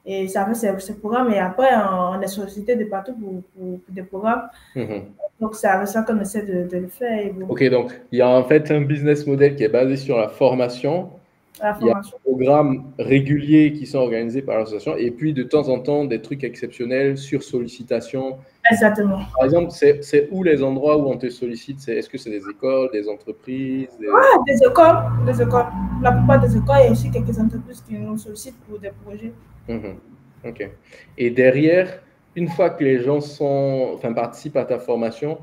Et ça fait ces programmes. Et après, on est sollicité de partout pour des programmes. Donc, c'est avec ça qu'on essaie de le faire. Ok, donc il y a en fait un business model qui est basé sur la formation. Il y a des programmes réguliers qui sont organisés par l'association et puis de temps en temps des trucs exceptionnels sur sollicitation. Exactement. Par exemple, c'est où les endroits où on te sollicite? Est-ce que c'est des écoles, des entreprises? Des écoles. La plupart des écoles et aussi quelques entreprises qui nous sollicitent pour des projets. Ok. Et derrière, une fois que les gens participent à ta formation,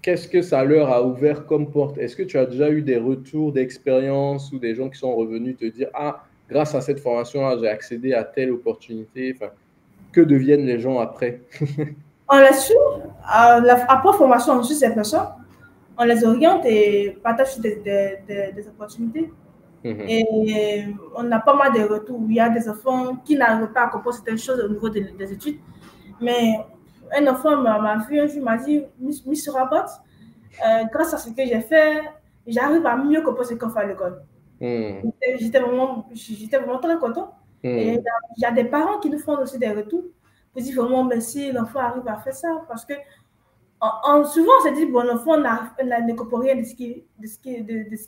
qu'est-ce que ça leur a ouvert comme porte? Est-ce que tu as déjà eu des retours d'expérience ou des gens qui sont revenus te dire « Ah, grâce à cette formation-là, j'ai accédé à telle opportunité ». Que deviennent les gens après? On les suit. Après formation, on suit ces personnes. On les oriente et partage des opportunités. Et on a pas mal de retours. Il y a des enfants qui n'arrivent pas à comprendre certaines choses au niveau des études. Mais un enfant m'a vu un jour, m'a dit « Miss Rabot, grâce à ce que j'ai fait, j'arrive à mieux comprendre ce qu'on fait à l'école. » J'étais vraiment très content. Et il y a des parents qui nous font aussi des retours pour dire vraiment merci, l'enfant arrive à faire ça. Parce que souvent, on se dit, bon, l'enfant ne comprend rien de ce qui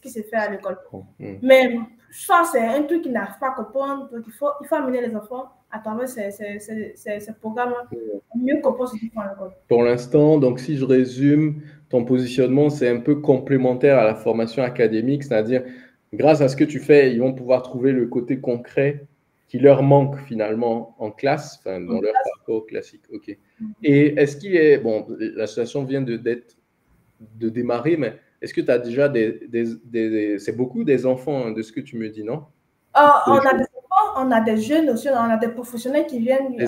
se fait à l'école. Mais je pense que c'est un truc qu'il n'arrive pas à comprendre. Donc, il faut amener les enfants à travers ces programmes à mieux comprendre ce qu'ils font à l'école. Pour l'instant, donc si je résume, ton positionnement, c'est un peu complémentaire à la formation académique, c'est-à-dire, grâce à ce que tu fais, ils vont pouvoir trouver le côté concret qui leur manque finalement en classe, dans leur parcours classique. Ok. Et est-ce qu'il est, bon, l'association vient de démarrer, mais est-ce que tu as déjà c'est beaucoup des enfants, de ce que tu me dis, non? On a des enfants, on a des jeunes aussi, on a des professionnels qui viennent, des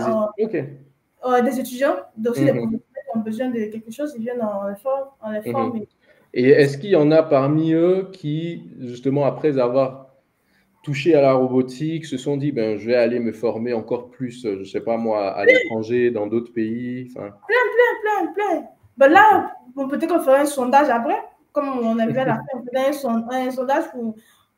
étudiants, aussi des professionnels qui ont besoin de quelque chose, ils viennent en les forme. Et est-ce qu'il y en a parmi eux qui, justement, après avoir touché à la robotique, se sont dit, je vais aller me former encore plus, je ne sais pas moi, à l'étranger, dans d'autres pays? Plein. Là, peut-être qu'on ferait un sondage après, comme on avait à la fin, on ferait un sondage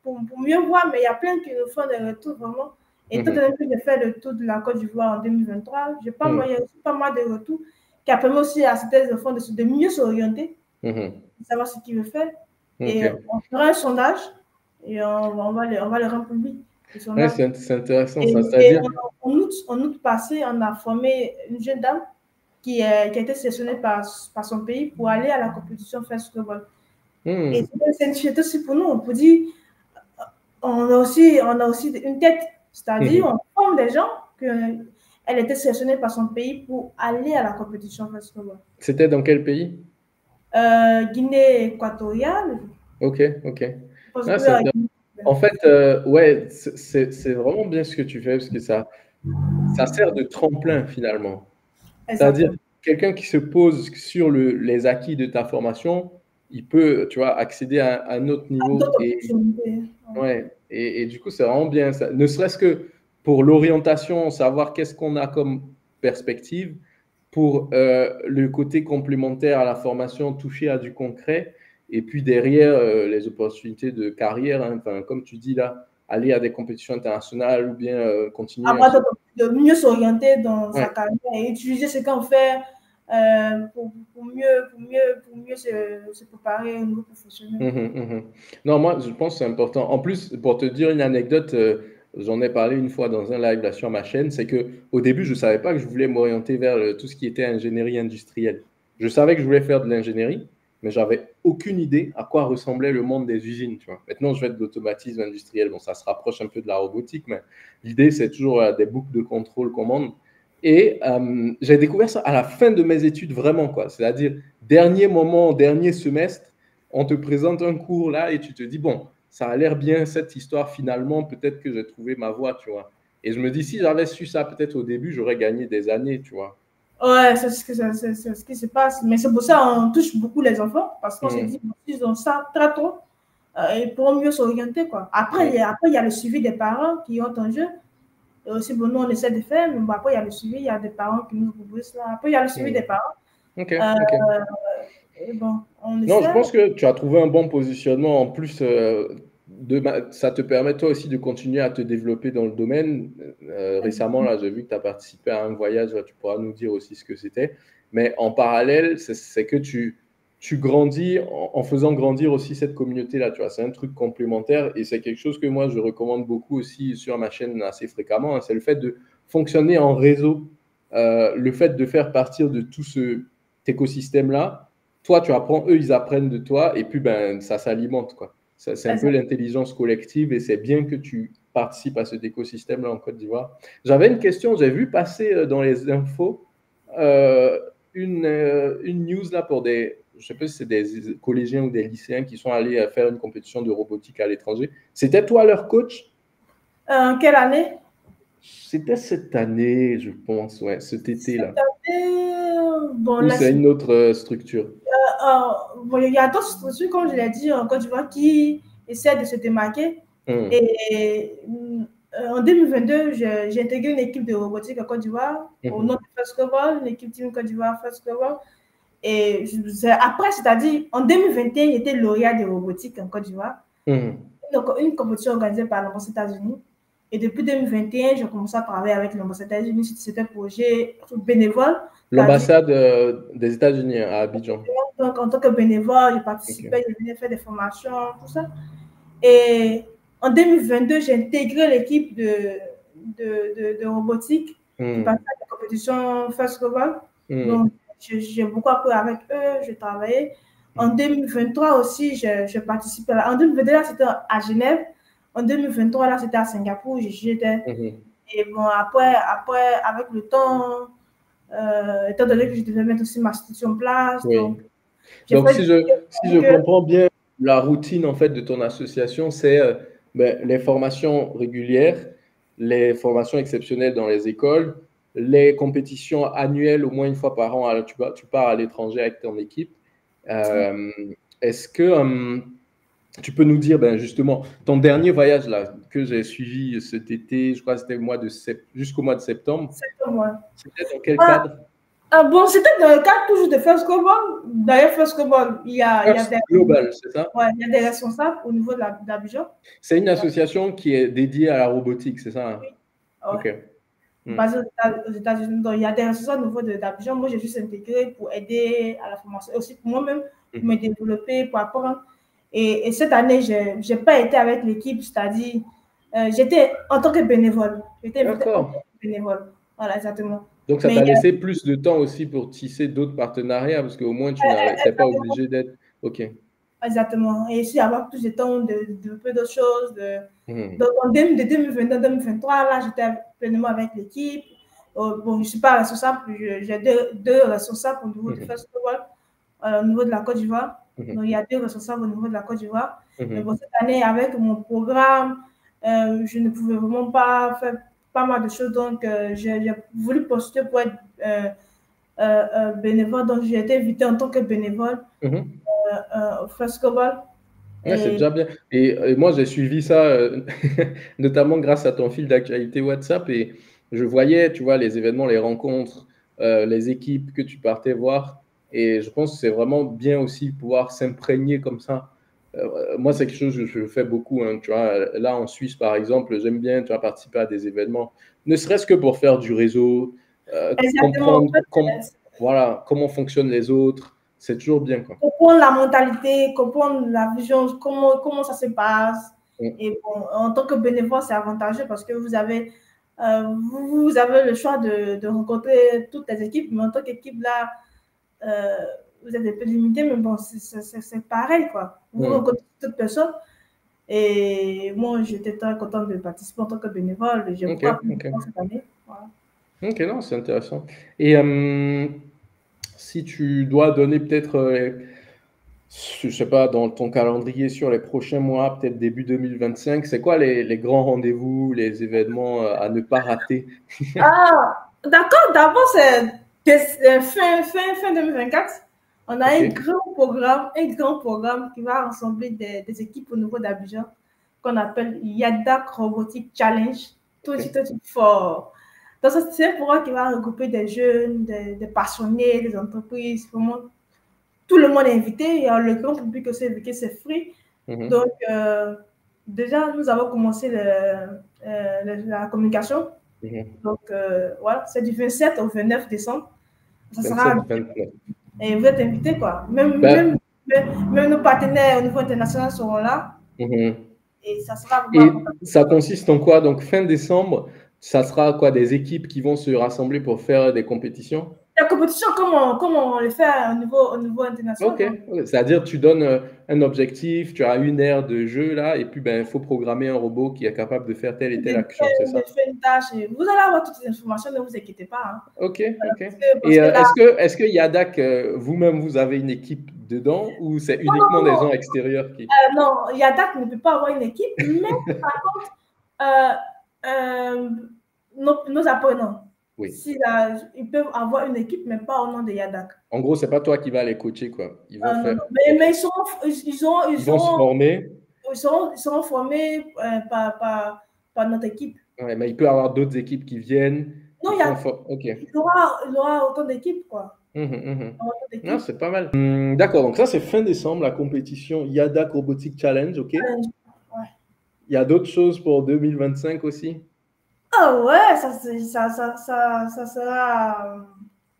pour mieux voir, mais il y a plein qui nous font des retours vraiment. Et tout à l'heure que j'ai fait le tour de la Côte d'Ivoire en 2023, il y a pas mal de retours qui a permis aussi à certains enfants de mieux s'orienter, de savoir ce qu'ils veulent faire. Et on fera un sondage et on va le rendre public. Ouais, c'est intéressant ça. C'est-à-dire... En août passé, on a formé une jeune dame qui a été sélectionnée par son pays pour aller à la compétition First Global. Et c'est une fierté aussi pour nous. Pour dire, on a aussi une tête, c'est-à-dire on forme des gens qu'elle était sélectionnée par son pays pour aller à la compétition First Global. C'était dans quel pays? Guinée équatoriale. Ok. En fait, ouais, c'est vraiment bien ce que tu fais parce que ça sert de tremplin finalement. C'est-à-dire, quelqu'un qui se pose sur les acquis de ta formation, il peut, tu vois, accéder à un autre niveau. Et du coup, c'est vraiment bien ça. Ne serait-ce que pour l'orientation, savoir qu'est-ce qu'on a comme perspective, pour le côté complémentaire à la formation, toucher à du concret, et puis derrière, les opportunités de carrière, comme tu dis là, aller à des compétitions internationales ou bien continuer de mieux s'orienter dans sa carrière et utiliser ce qu'on fait pour mieux se préparer au niveau professionnel. Non, moi, je pense que c'est important. En plus, pour te dire une anecdote, j'en ai parlé une fois dans un live là sur ma chaîne, c'est qu'au début, je ne savais pas que je voulais m'orienter vers tout ce qui était ingénierie industrielle. Je savais que je voulais faire de l'ingénierie, mais j'avais aucune idée à quoi ressemblait le monde des usines. Tu vois. Maintenant, je fais de l'automatisme industriel. Bon, ça se rapproche un peu de la robotique, mais l'idée, c'est toujours des boucles de contrôle commande. Et j'ai découvert ça à la fin de mes études, vraiment, quoi. C'est-à-dire, dernier moment, dernier semestre, on te présente un cours là et tu te dis, bon, ça a l'air bien cette histoire, finalement, peut-être que j'ai trouvé ma voie, tu vois. Et je me dis, si j'avais su ça peut-être au début, j'aurais gagné des années, tu vois. Ouais, c'est ce qui se passe. Mais c'est pour ça qu'on touche beaucoup les enfants, parce qu'on se Mmh. dit, bon, s'ils ont ça très tôt, ils pourront mieux s'orienter, quoi. Après, Mmh. il y a le suivi des parents qui ont un jeu. Et aussi, bon, nous, on essaie de faire, mais bon, après, il y a le suivi, il y a des parents qui nous proposent ça. Après, il y a le suivi des Mmh. parents. OK, Euh, OK. et bon, on Non, je essaie. pense que tu as trouvé un bon positionnement. En plus, ça te permet toi aussi de continuer à te développer dans le domaine. Récemment, là, j'ai vu que tu as participé à un voyage. Là, tu pourras nous dire aussi ce que c'était. Mais en parallèle, c'est que tu grandis en faisant grandir aussi cette communauté-là. Tu vois, c'est un truc complémentaire et c'est quelque chose que moi, je recommande beaucoup aussi sur ma chaîne assez fréquemment. Hein. C'est le fait de fonctionner en réseau, le fait de faire partir de tout cet écosystème-là. Toi, tu apprends, eux, ils apprennent de toi, et puis ben, ça s'alimente, quoi. C'est un peu l'intelligence collective, et c'est bien que tu participes à cet écosystème-là en Côte d'Ivoire. J'avais une question, j'ai vu passer dans les infos euh, une news là pour des, je sais pas si c'est des collégiens ou des lycéens qui sont allés faire une compétition de robotique à l'étranger. C'était toi leur coach? Quelle année? C'était cette année, je pense, ouais, cet été-là. Cette année, bon, Ou là, c'est une autre structure? bon, il y a d'autres structures, comme je l'ai dit, en Côte d'Ivoire, qui essaient de se démarquer. Et en 2022, j'ai intégré une équipe de robotique en Côte d'Ivoire, au nom de Frescobol, une équipe Team Côte d'Ivoire Frescobol. Et après, c'est-à-dire, en 2021, j'étais lauréat de robotique en Côte d'Ivoire. Une compétition organisée par l'ambassade des États-Unis. Et depuis 2021, j'ai commencé à travailler avec l'ambassade des États-Unis. C'était un projet bénévole. L'ambassade des États-Unis à Abidjan. Donc, en tant que bénévole, je Okay. participais, je venais faire des formations, tout ça. Et en 2022, j'ai intégré l'équipe de robotique qui passait à la compétition First Global. Donc, j'ai beaucoup appris avec eux, j'ai travaillé. En 2023 aussi, je participais. En 2022, là, c'était à Genève. En 2023, là, c'était à Singapour. J'étais. Et bon, après, avec le temps, étant donné que je devais mettre aussi ma structure en place, Oui. j'ai Donc, fait. si je comprends bien, la routine en fait de ton association, c'est les formations régulières, les formations exceptionnelles dans les écoles, les compétitions annuelles au moins une fois par an. Alors, tu pars à l'étranger avec ton équipe. Est-ce que tu peux nous dire justement ton dernier voyage là que j'ai suivi cet été, je crois que c'était jusqu'au mois de septembre. C'est moi. C'était dans quel cadre? Bon, c'était dans le cadre toujours de First Global. D'ailleurs, First Global, il y a First Global, c'est ça? Ouais, il y a des responsables au niveau d'Abidjan. C'est une association qui est dédiée à la robotique, c'est ça? Hein? Oui. Ok. Basée aux États-Unis. Donc, il y a des responsables au niveau d'Abidjan. Moi, j'ai juste intégré pour aider à la formation, aussi pour moi-même, pour me développer, pour apprendre. Et cette année, je n'ai pas été avec l'équipe, c'est-à-dire, j'étais en tant que bénévole. J'étais invitée en tant D'accord. que bénévole. Voilà, exactement. Donc, ça Mais t'a laissé plus de temps aussi pour tisser d'autres partenariats, parce qu'au moins, tu n'étais pas obligé d'être. Ok. exactement. Et aussi avoir plus de temps de développer d'autres choses. Donc, de 2022 à 2023, là, j'étais pleinement avec l'équipe. Bon, je ne suis pas responsable, j'ai deux responsables au niveau du festival, au niveau de la Côte d'Ivoire. Donc, il y a deux responsables au niveau de la Côte d'Ivoire. Mais bon, cette année, avec mon programme, je ne pouvais vraiment pas faire pas mal de choses. Donc, j'ai voulu postuler pour être bénévole. Donc, j'ai été invitée en tant que bénévole au festival. Ouais, c'est déjà bien. Et moi, j'ai suivi ça, notamment grâce à ton fil d'actualité WhatsApp. Et je voyais, tu vois, les événements, les rencontres, les équipes que tu partais voir. Et je pense que c'est vraiment bien aussi pouvoir s'imprégner comme ça. Moi, c'est quelque chose que je fais beaucoup. Hein, tu vois, là, en Suisse, par exemple, j'aime bien, tu vois, participer à des événements, ne serait-ce que pour faire du réseau, Exactement. comprendre voilà, comment fonctionnent les autres. C'est toujours bien, quoi. Comprendre la mentalité, comprendre la vision, comment ça se passe. Et bon, en tant que bénévole, c'est avantageux parce que vous avez le choix de rencontrer toutes les équipes, mais en tant qu'équipe, là, vous êtes un peu limité, mais bon, c'est pareil, quoi. Vous rencontrez toutes personnes. Et moi, j'étais très contente de participer en tant que bénévole. J'ai beaucoup appris cette année. Voilà. Ok, non, c'est intéressant. Et si tu dois donner peut-être, je sais pas, dans ton calendrier sur les prochains mois, peut-être début 2025, c'est quoi les grands rendez-vous, les événements à ne pas rater? Ah, d'accord, d'abord, fin 2024. On a Ok, un grand programme qui va rassembler des équipes au niveau d'Abidjan qu'on appelle Yadak Robotic Challenge ok. 2024. Donc, c'est un programme qui va regrouper des jeunes, des passionnés, des entreprises, vraiment tout le monde est invité. Il y a le grand public aussi invité, c'est free. Mhm, Donc, déjà, nous avons commencé la communication. mhm. Donc, voilà, c'est du 27 au 29 décembre. Ça sera, 27-29. et vous êtes invités, quoi. Ben, Même nos partenaires au niveau international seront là. mhm. Et ça sera vraiment Et important. ça consiste en quoi? Donc, fin décembre, ça sera quoi? Des équipes qui vont se rassembler pour faire des compétitions? La compétition, comme on le fait au niveau international. Ok, Donc, ouais. C'est-à-dire tu donnes un objectif, tu as une aire de jeu là, et puis ben il faut programmer un robot qui est capable de faire telle et telle action, c'est ça? de faire une tâche. Et vous allez avoir toutes les informations, ne vous inquiétez pas. Hein. Ok, ok. Parce Et que là, est-ce que Yadak, vous-même, vous avez une équipe dedans ou c'est non, non, uniquement des non, gens extérieurs qui... non, Yadak ne peut pas avoir une équipe, mais par contre, euh, euh, nos apprenants, Oui. si, ils peuvent avoir une équipe, mais pas au nom de Yadak. En gros, c'est pas toi qui vas les coacher, quoi. Ils vont Non, faire... non. Ok. Mais Ils vont se former, ils seront formés par notre équipe. ouais, mais il peut y avoir d'autres équipes qui viennent, Non, qui font... Ok. il aura autant d'équipes, quoi. Mhm, mhm. Il aura autant Non, d'équipes. c'est pas mal. D'accord, donc ça c'est fin décembre, la compétition Yadak Robotic Challenge, ok? Il Ouais. y a d'autres choses pour 2025 aussi? Ah ouais, ça sera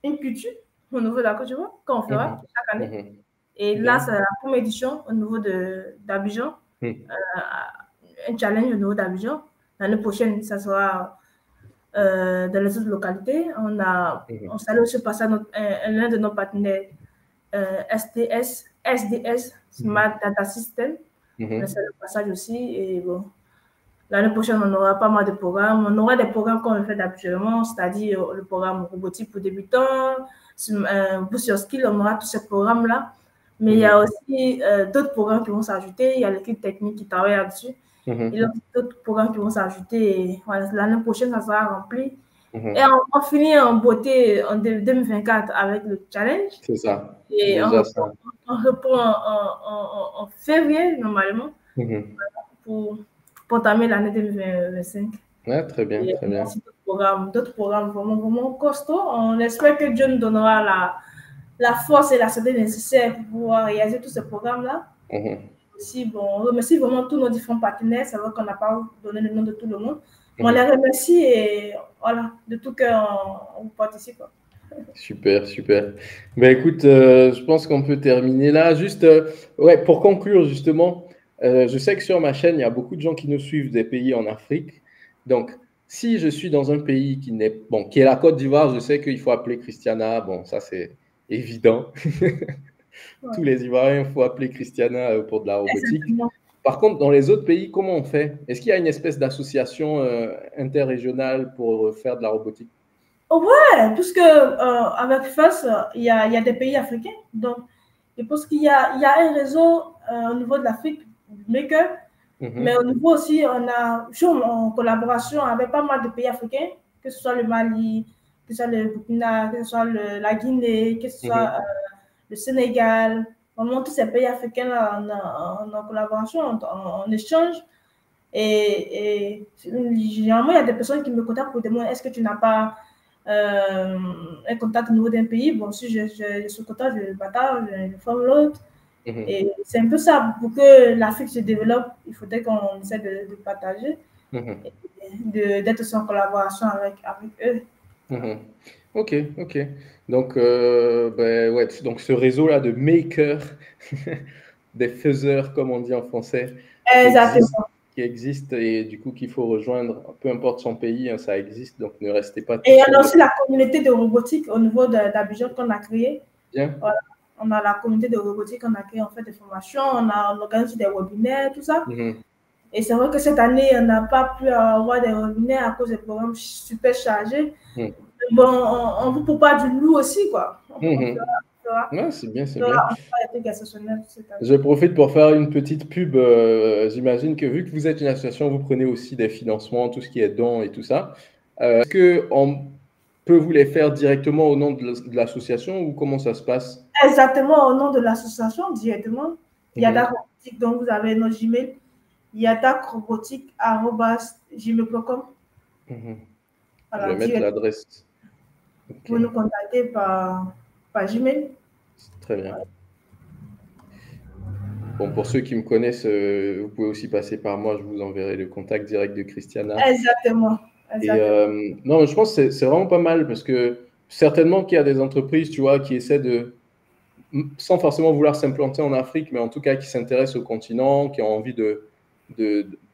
une culture au niveau de la Côte d'Ivoire qu'on fera Mhm, chaque année. mhm. Et là, Bien. c'est la première édition au niveau d'Abidjan, Hmm. un challenge au niveau d'Abidjan. L'année prochaine, ça sera dans les autres localités. On Mhm, salue aussi passer l'un de nos partenaires, SDS, mhm, Smart Data System. On mhm, essaie le passage aussi. Et bon, l'année prochaine, on aura pas mal de programmes. On aura des programmes comme on le fait habituellement, c'est-à-dire le programme robotique pour débutants, Boost Your Skill, on aura tous ces programmes-là. Mais il y a mhm, aussi d'autres programmes qui vont s'ajouter. Il y a l'équipe technique qui travaille là-dessus. Il y a mhm, d'autres programmes qui vont s'ajouter. Et voilà, l'année prochaine, ça sera rempli. Et mhm. on finit en beauté en 2024 avec le challenge. C'est ça. Et Déjà ça. on reprend en février, normalement, Mhm. pour entamer l'année 2025. Ouais, très bien, Et très bien. aussi d'autres programmes vraiment, vraiment costauds. On espère que Dieu nous donnera la force et la santé nécessaires pour pouvoir réaliser tous ces programmes-là. Mhm, Aussi, bon, on remercie vraiment tous nos différents partenaires. C'est vrai qu'on n'a pas donné le nom de tout le monde. Mais on les mhm. remercie et voilà, de tout cœur, on participe. Super, super. Ben écoute, je pense qu'on peut terminer là. Juste, ouais, pour conclure justement, je sais que sur ma chaîne, il y a beaucoup de gens qui nous suivent des pays en Afrique. Donc, si je suis dans un pays qui n'est, bon, qui est la Côte d'Ivoire, je sais qu'il faut appeler Christiana. Bon, ça c'est évident. Tous Ouais. les Ivoiriens, il faut appeler Christiana pour de la robotique. Exactement. Par contre, dans les autres pays, comment on fait? Est-ce qu'il y a une espèce d'association interrégionale pour faire de la robotique? Ouais, puisque avec FAS, il y a des pays africains. Donc, je pense il y a un réseau au niveau de l'Afrique, Maker, mais au Mhm, niveau aussi, on a, en collaboration avec pas mal de pays africains, que ce soit le Mali, que ce soit le Burkina, que ce soit la Guinée, que ce soit mhm, le Sénégal. Vraiment, tous ces pays africains-là, on est en collaboration, on échange. Généralement, il y a des personnes qui me contactent pour demander est-ce que tu n'as pas un contact au niveau d'un pays. Bon, si je suis contact, je le partage, je forme l'autre. mhm, Et c'est un peu ça. Pour que l'Afrique se développe, il faudrait qu'on essaie de partager mhm. et d'être en collaboration avec eux. Mhm. Ok, ok. Donc, ben, ouais, donc ce réseau-là de makers, des faiseurs, comme on dit en français, Exactement. qui existe et du coup qu'il faut rejoindre, peu importe son pays, hein, ça existe, donc ne restez pas tout Et on a seul. aussi la communauté de robotique au niveau d'Abidjan qu'on a créée. Bien. Voilà. On a la communauté de robotique qu'on a créée, on fait des formations, on organise des webinaires, tout ça. Mhm. Et c'est vrai que cette année, on n'a pas pu avoir des webinaires à cause des programmes super chargés. Mhm. Bon, on vous propose du lourd aussi, quoi. On fera, Ouais, c'est bien, c'est on bien. fera des trucs exceptionnels cette année. Je profite pour faire une petite pub. J'imagine que vu que vous êtes une association, vous prenez aussi des financements, tout ce qui est dons et tout ça. Est-ce qu'on peut vous les faire directement au nom de l'association ou comment ça se passe? Exactement au nom de l'association, directement. Mhm, Yadak Robotique, donc vous avez notre Gmail, yadakrobotique@gmail.com. mhm. Je Voilà, vais mettre direct. l'adresse. Ok, Vous nous contactez par Gmail. très bien. Bon, pour ceux qui me connaissent, vous pouvez aussi passer par moi. Je vous enverrai le contact direct de Christiana. Exactement. Et Exactement. non, mais je pense que c'est vraiment pas mal parce que certainement qu'il y a des entreprises, tu vois, qui essaient de, sans forcément vouloir s'implanter en Afrique, mais en tout cas qui s'intéressent au continent, qui ont envie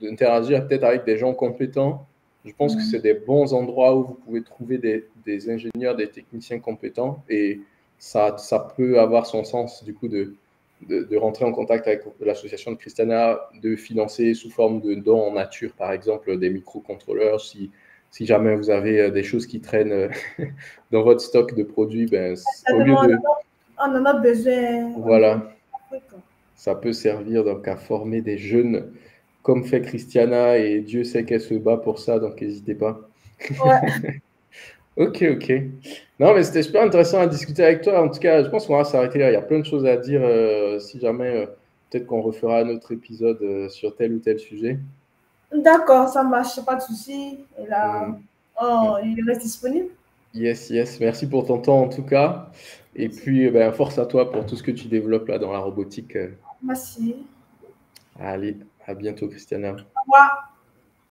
d'interagir peut-être avec des gens compétents. Je pense que Mm. c'est des bons endroits où vous pouvez trouver des ingénieurs, des techniciens compétents et ça peut avoir son sens du coup de rentrer en contact avec l'association de Christiana, de financer sous forme de dons en nature, par exemple, des microcontrôleurs. Si jamais vous avez des choses qui traînent dans votre stock de produits, ben, au lieu Exactement. de, On en a besoin au niveau de voilà, l'Afrique. ça peut servir donc à former des jeunes comme fait Christiana et Dieu sait qu'elle se bat pour ça, donc n'hésitez pas. Ouais. Ok, ok. Non, mais c'était super intéressant à discuter avec toi. En tout cas, je pense qu'on va s'arrêter là. Il y a plein de choses à dire. Si jamais, peut-être qu'on refera un autre épisode sur tel ou tel sujet. D'accord, ça marche, pas de souci. Et là, Hmm. il reste disponible. Yes, yes. Merci pour ton temps en tout cas. Et Merci. puis, ben, force à toi pour tout ce que tu développes là dans la robotique. Merci. Allez, à bientôt, Christiana. Au revoir.